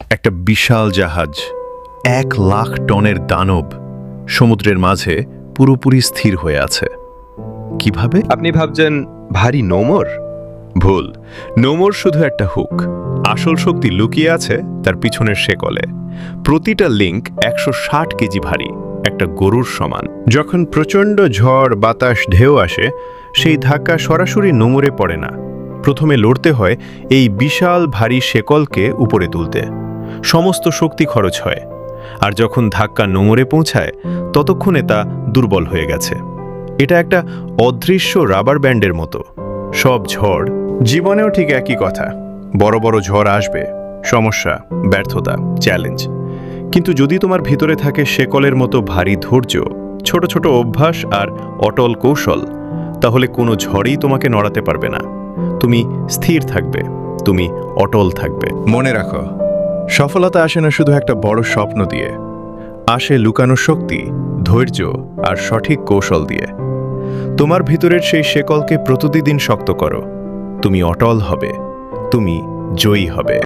একটা বিশাল জাহাজ 1,00,000 টনের দানব সমুদ্রের মাঝে পুরোপুরি স্থির হয়ে আছে। কিভাবে? আপনি ভাবছেন ভারী নোমর? ভুল। নোমর শুধু একটা হুক। আসল শক্তি লুকিয়ে আছে তার পিছনের শেকলে। প্রতিটা লিঙ্ক 160 কেজি ভারী, একটা গরুর সমান। যখন প্রচণ্ড ঝড় বাতাস ঢেউ আসে, সেই ধাক্কা সরাসরি নোমরে পড়ে না। প্রথমে লড়তে হয় এই বিশাল ভারী শেকলকে উপরে তুলতে। সমস্ত শক্তি খরচ হয়, আর যখন ধাক্কা নোমরে পৌঁছায় ততক্ষণে তা দুর্বল হয়ে গেছে। এটা একটা অদৃশ্য রাবার ব্যান্ডের মতো। সব ঝড়, জীবনেও ঠিক একই কথা। বড় বড় ঝড় আসবে, সমস্যা, ব্যর্থতা, চ্যালেঞ্জ। কিন্তু যদি তোমার ভিতরে থাকে শেকলের মতো ভারী ধৈর্য, ছোট ছোট অভ্যাস আর অটল কৌশল, তাহলে কোনো ঝড়ই তোমাকে নড়াতে পারবে না। তুমি স্থির থাকবে, তুমি অটল থাকবে। মনে রাখো, সফলতা আসে না শুধু একটা বড় স্বপ্ন দিয়ে, আসে লুকানো শক্তি, ধৈর্য আর সঠিক কৌশল দিয়ে। তোমার ভিতরের সেই শেকলকে প্রতিদিন শক্ত করো। তুমি অটল হবে, তুমি জয়ী হবে।